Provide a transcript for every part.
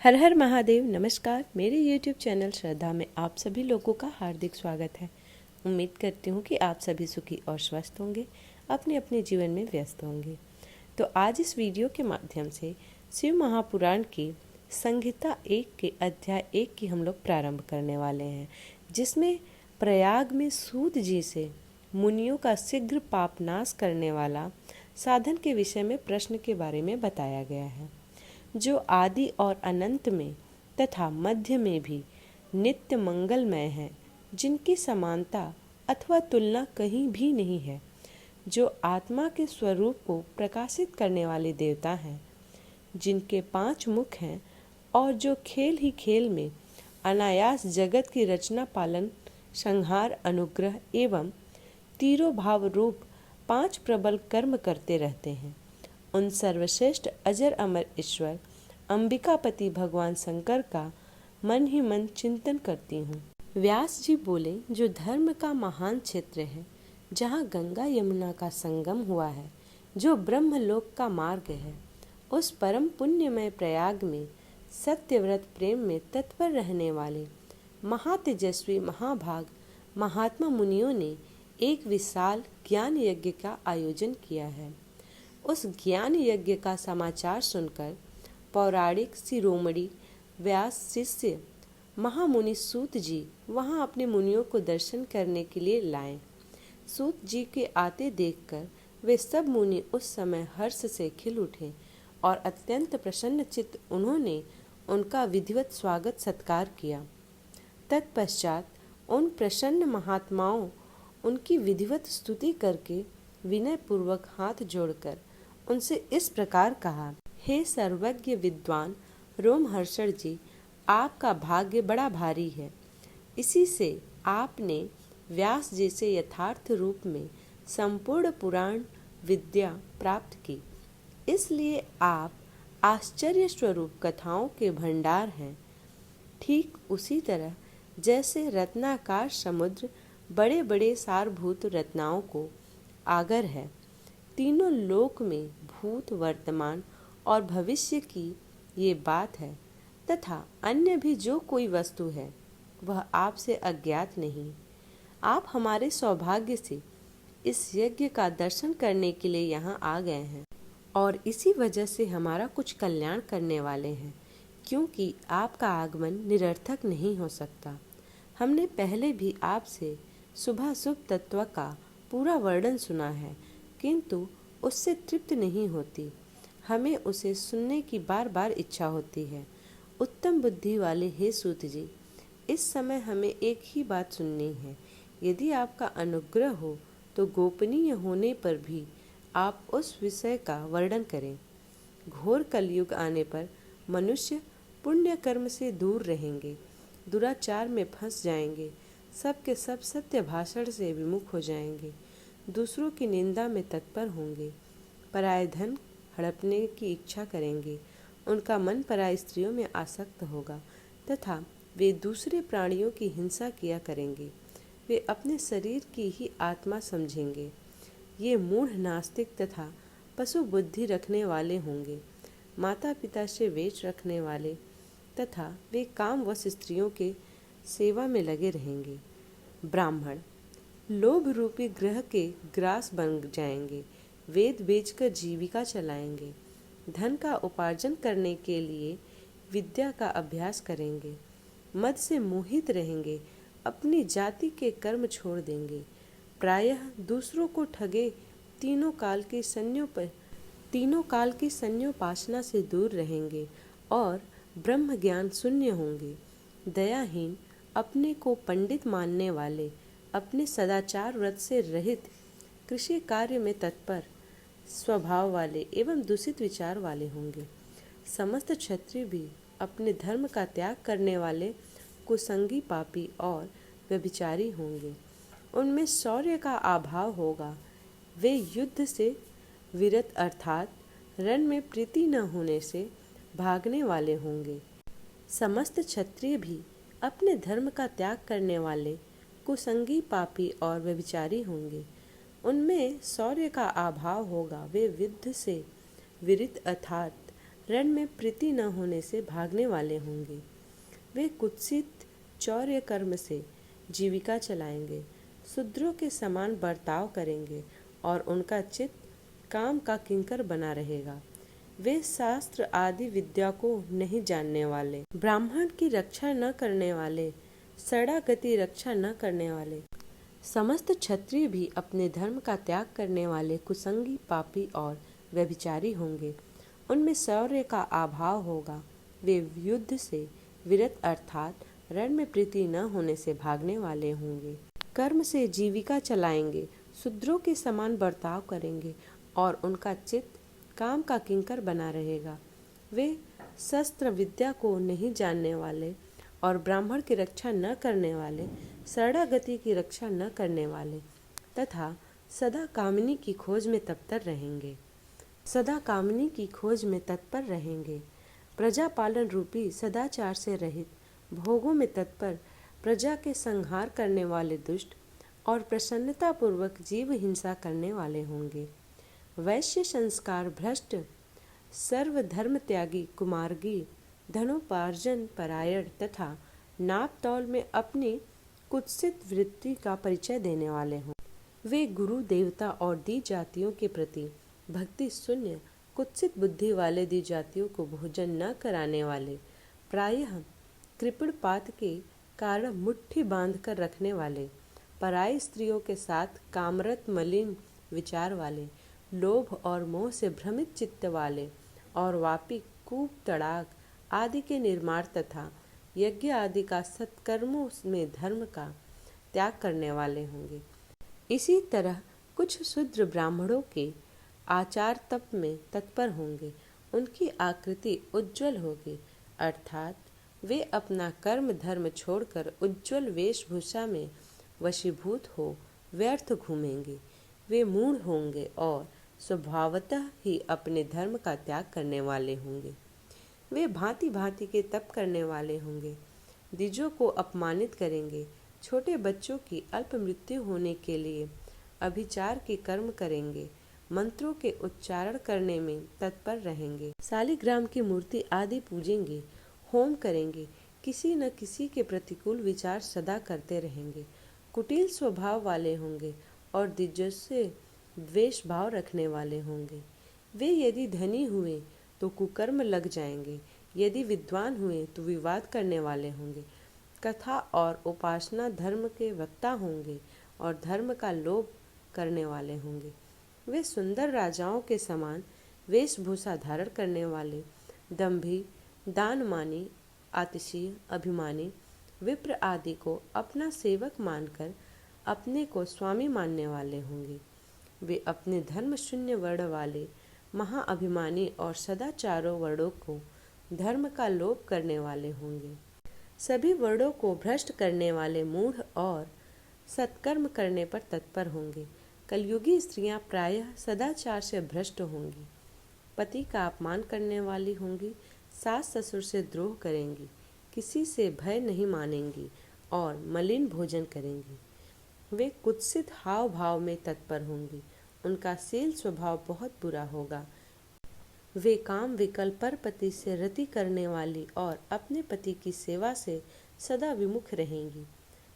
हर हर महादेव। नमस्कार। मेरे YouTube channel श्रद्धा में आप सभी लोगों का हार्दिक स्वागत है। उम्मीद करती हूँ कि आप सभी सुखी और स्वस्थ होंगे, अपने अपने जीवन में व्यस्त होंगे। तो आज इस वीडियो के माध्यम से शिव महापुराण की संहिता 1 के अध्याय 1 की हम लोग प्रारंभ करने वाले हैं, जिसमें प्रयाग में सूत जी से मुनियों का शीघ्र पापनाश करने वाला साधन के विषय में प्रश्न के बारे में बताया गया है, जो आदि और अनंत में तथा मध्य में भी नित्य मंगलमय है, जिनकी समानता अथवा तुलना कहीं भी नहीं है, जो आत्मा के स्वरूप को प्रकाशित करने वाले देवता हैं, जिनके 5 मुख हैं और जो खेल ही खेल में अनायास जगत की रचना पालन संहार अनुग्रह एवं तीरों भाव रूप 5 प्रबल कर्म करते रहते हैं। उन सर्वश्रेष्ठ अजर अमर ईश्वर अंबिकापति भगवान शंकर का मन ही मन चिंतन करती हूँ। व्यास जी बोले, जो धर्म का महान क्षेत्र है, जहाँ गंगा यमुना का संगम हुआ है, जो ब्रह्मलोक का मार्ग है, उस परम पुण्यमय प्रयाग में सत्यव्रत प्रेम में तत्पर रहने वाले महातेजस्वी महाभाग महात्मा मुनियों ने एक विशाल ज्ञान यज्ञ का आयोजन किया है। उस ज्ञान यज्ञ का समाचार सुनकर पौराणिक शिरोमणि व्यास शिष्य महामुनि सूत जी वहां अपने मुनियों को दर्शन करने के लिए लाए। सूत जी के आते देखकर वे सब मुनि उस समय हर्ष से खिल उठे और अत्यंत प्रसन्न चित्त उन्होंने उनका विधिवत स्वागत सत्कार किया। तत्पश्चात उन प्रसन्न महात्माओं उनकी विधिवत स्तुति करके विनय पूर्वक हाथ जोड़कर उनसे इस प्रकार कहा, हे सर्वज्ञ विद्वान रोमहर्षण जी, आपका भाग्य बड़ा भारी है। इसी से आपने व्यास जी से यथार्थ रूप में संपूर्ण पुराण विद्या प्राप्त की, इसलिए आप आश्चर्य स्वरूप कथाओं के भंडार हैं। ठीक उसी तरह जैसे रत्नाकार समुद्र बड़े बड़े सारभूत रत्नाओं को आगर है, तीनों लोक में भूत वर्तमान और भविष्य की ये बात है, तथा अन्य भी जो कोई वस्तु है वह आपसे अज्ञात नहीं। आप हमारे सौभाग्य से इस यज्ञ का दर्शन करने के लिए यहाँ आ गए हैं और इसी वजह से हमारा कुछ कल्याण करने वाले हैं, क्योंकि आपका आगमन निरर्थक नहीं हो सकता। हमने पहले भी आपसे शुभाशुभ तत्व का पूरा वर्णन सुना है, किंतु उससे तृप्त नहीं होती। हमें उसे सुनने की बार बार इच्छा होती है। उत्तम बुद्धि वाले हे सूत जी, इस समय हमें एक ही बात सुननी है। यदि आपका अनुग्रह हो तो गोपनीय होने पर भी आप उस विषय का वर्णन करें। घोर कलयुग आने पर मनुष्य पुण्य कर्म से दूर रहेंगे, दुराचार में फंस जाएंगे, सबके सब सत्य भाषण से विमुख हो जाएंगे, दूसरों की निंदा में तत्पर होंगे, पराय धन हड़पने की इच्छा करेंगे, उनका मन पराय स्त्रियों में आसक्त होगा तथा वे दूसरे प्राणियों की हिंसा किया करेंगे। वे अपने शरीर की ही आत्मा समझेंगे। ये मूढ़ नास्तिक तथा पशु बुद्धि रखने वाले होंगे, माता पिता से वेच रखने वाले तथा वे कामवश स्त्रियों के सेवा में लगे रहेंगे। ब्राह्मण लोभ रूपी ग्रह के ग्रास बन जाएंगे, वेद बेचकर जीविका चलाएंगे, धन का उपार्जन करने के लिए विद्या का अभ्यास करेंगे, मद से मोहित रहेंगे, अपनी जाति के कर्म छोड़ देंगे, प्रायः दूसरों को ठगे, तीनों काल की संन्योपासना से दूर रहेंगे और ब्रह्म ज्ञान शून्य होंगे, दयाहीन, अपने को पंडित मानने वाले, अपने सदाचार व्रत से रहित, कृषि कार्य में तत्पर स्वभाव वाले एवं दूषित विचार वाले होंगे। समस्त क्षत्रिय भी अपने धर्म का त्याग करने वाले कुसंगी पापी और व्यभिचारी होंगे। उनमें शौर्य का अभाव होगा। वे युद्ध से विरत अर्थात रण में प्रीति न होने से भागने वाले होंगे। समस्त क्षत्रिय भी अपने धर्म का त्याग करने वाले कुसंगी पापी और व्यभिचारी होंगे। उनमें शौर्य का अभाव होगा। वे युद्ध से विरत अर्थात रण में प्रीति न होने से भागने वाले होंगे। वे कुत्सित चौर्य कर्म से जीविका चलाएंगे, शूद्रों के समान बर्ताव करेंगे और उनका चित्त काम का किंकर बना रहेगा। वे शास्त्र आदि विद्या को नहीं जानने वाले, ब्राह्मण की रक्षा न करने वाले, शरणागति रक्षा न करने वाले, समस्त क्षत्रिय भी अपने धर्म का त्याग करने वाले कुसंगी, पापी और व्यभिचारी होंगे। उनमें शौर्य का अभाव होगा। वे युद्ध से विरत अर्थात रण में प्रीति न होने से भागने वाले होंगे। कर्म से जीविका चलाएंगे, शूद्रों के समान बर्ताव करेंगे और उनका चित्त काम का किंकर बना रहेगा। वे शस्त्र विद्या को नहीं जानने वाले और ब्राह्मण की रक्षा न करने वाले, शरणागति की रक्षा न करने वाले तथा सदा कामिनी की खोज में तत्पर रहेंगे। प्रजा पालन रूपी सदाचार से रहित, भोगों में तत्पर, प्रजा के संहार करने वाले दुष्ट और प्रसन्नता पूर्वक जीव हिंसा करने वाले होंगे। वैश्य संस्कार भ्रष्ट, सर्वधर्म त्यागी, कुमार्गी, धनोपार्जन परायण तथा नाप तौल में अपनी कुत्सित वृत्ति का परिचय देने वाले हों। वे गुरु, देवता और दी जातियों के प्रति भक्ति शून्य, कुत्सित बुद्धि वाले दी जातियों को भोजन न कराने वाले, प्रायः कृपणपात के कारण मुट्ठी बांध कर रखने वाले, पराई स्त्रियों के साथ कामरत मलिन विचार वाले, लोभ और मोह से भ्रमित चित्त वाले और वापी, कूप, तड़ाक आदि के निर्माण तथा यज्ञ आदि का सत्कर्मों में धर्म का त्याग करने वाले होंगे। इसी तरह कुछ शूद्र ब्राह्मणों के आचार तप में तत्पर होंगे। उनकी आकृति उज्जवल होगी, अर्थात वे अपना कर्म धर्म छोड़कर उज्जवल वेशभूषा में वशीभूत हो व्यर्थ घूमेंगे। वे मूढ़ होंगे और स्वभावतः ही अपने धर्म का त्याग करने वाले होंगे। वे भांति भांति के तप करने वाले होंगे, द्विजों को अपमानित करेंगे, छोटे बच्चों की अल्प मृत्यु होने के लिए अभिचार के कर्म करेंगे, मंत्रों के उच्चारण करने में तत्पर रहेंगे, शालिग्राम की मूर्ति आदि पूजेंगे, होम करेंगे, किसी न किसी के प्रतिकूल विचार सदा करते रहेंगे, कुटिल स्वभाव वाले होंगे और द्विजों से द्वेष भाव रखने वाले होंगे। वे यदि धनी हुए तो कुकर्म लग जाएंगे, यदि विद्वान हुए तो विवाद करने वाले होंगे, कथा और उपासना धर्म के वक्ता होंगे और धर्म का लोभ करने वाले होंगे। वे सुंदर राजाओं के समान वेशभूषा धारण करने वाले, दंभी, दानमानी, आतिशीय, अभिमानी, विप्र आदि को अपना सेवक मानकर अपने को स्वामी मानने वाले होंगे। वे अपने धर्म शून्य वर्ण वाले, महाअभिमानी और सदाचारों वर्णों को धर्म का लोभ करने वाले होंगे। सभी वर्णों को भ्रष्ट करने वाले मूढ़ और सत्कर्म करने पर तत्पर होंगे। कलयुगी स्त्रियां प्रायः सदाचार से भ्रष्ट होंगी, पति का अपमान करने वाली होंगी, सास ससुर से द्रोह करेंगी, किसी से भय नहीं मानेंगी और मलिन भोजन करेंगी। वे कुत्सित हाव भाव में तत्पर होंगी, उनका शील स्वभाव बहुत बुरा होगा। वे काम विकल्प पर पति से रति करने वाली और अपने पति की सेवा से सदा विमुख रहेंगी।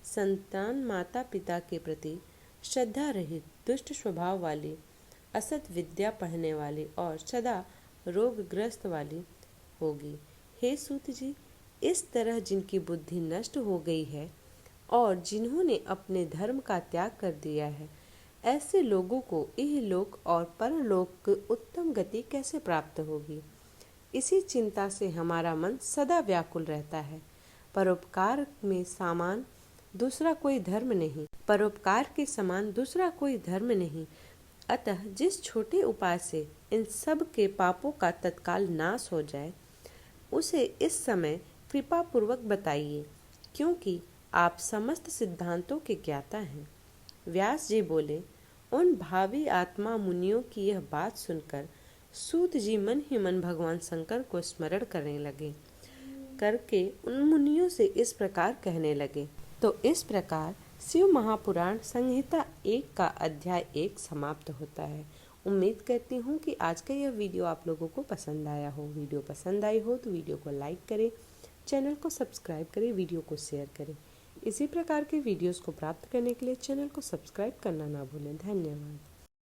संतान माता पिता के प्रति श्रद्धा रहित, दुष्ट स्वभाव वाली, असत विद्या पढ़ने वाली और सदा रोगग्रस्त वाली होगी। हे सूत जी, इस तरह जिनकी बुद्धि नष्ट हो गई है और जिन्होंने अपने धर्म का त्याग कर दिया है, ऐसे लोगों को इहलोक और परलोक की उत्तम गति कैसे प्राप्त होगी? इसी चिंता से हमारा मन सदा व्याकुल रहता है। परोपकार में समान दूसरा कोई धर्म नहीं, परोपकार के समान दूसरा कोई धर्म नहीं। अतः जिस छोटे उपाय से इन सब के पापों का तत्काल नाश हो जाए, उसे इस समय कृपा पूर्वक बताइए, क्योंकि आप समस्त सिद्धांतों के ज्ञाता हैं। व्यास जी बोले। उन भावी आत्मा मुनियों की यह बात सुनकर सूत जी मन ही मन भगवान शंकर को स्मरण करने लगे, करके उन मुनियों से इस प्रकार कहने लगे। तो इस प्रकार शिव महापुराण संहिता 1 का अध्याय 1 समाप्त होता है। उम्मीद करती हूँ कि आज का यह वीडियो आप लोगों को पसंद आया हो। वीडियो पसंद आई हो तो वीडियो को लाइक करें, चैनल को सब्सक्राइब करें, वीडियो को शेयर करें। इसी प्रकार के वीडियोस को प्राप्त करने के लिए चैनल को सब्सक्राइब करना ना भूलें। धन्यवाद।